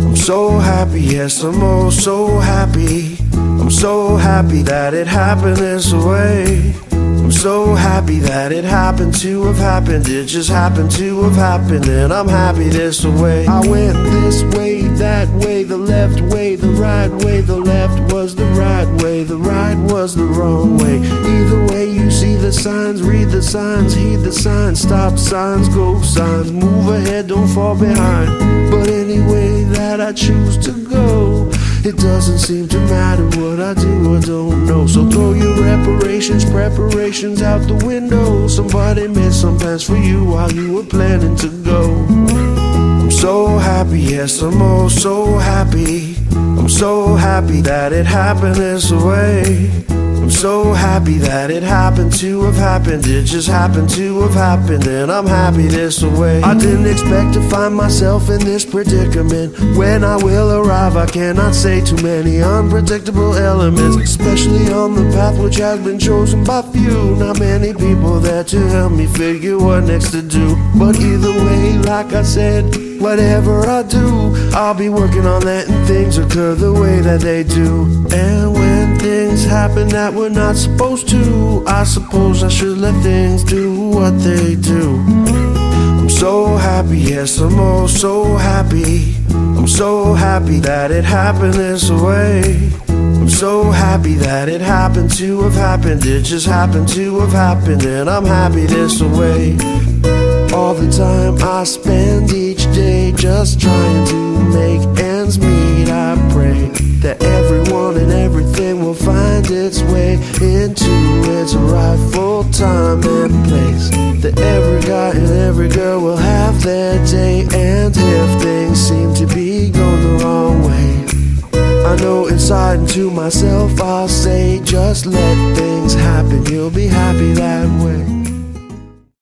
I'm so happy, yes, I'm oh so happy. I'm so happy that it happened this way. I'm so happy that it happened to have happened. It just happened to have happened, and I'm happy this way. I went this way, that way, the left way, the right way. The left was the right way, the right was the wrong way. Either way, you see the signs, read the signs, heed the signs. Stop signs, go signs, move ahead, don't fall behind. But any way that I choose to go, it doesn't seem to matter what I do or don't know. So throw your preparations out the window. Somebody made some plans for you while you were planning to go. I'm so happy, yes, I'm oh so happy. I'm so happy that it happened this way. I'm so happy that it happened to have happened. It just happened to have happened, and I'm happy this way. I didn't expect to find myself in this predicament. When I will arrive, I cannot say too many unpredictable elements, especially on the path which has been chosen by few. Not many people there to help me figure what next to do. But either way, like I said, whatever I do, I'll be working on letting things occur the way that they do. And when things happen that we're not supposed to, I suppose I should let things do what they do. I'm so happy, yes, I'm oh so happy. I'm so happy that it happened this way. I'm so happy that it happened to have happened. It just happened to have happened, and I'm happy this way. All the time I spend each day just trying to make ends meet, I pray that everyone and everything will find its way into its rightful time and place. That every guy and every girl will have their day. And if things seem to be going the wrong way, I know inside and to myself I'll say, just let things happen, you'll be happy that way.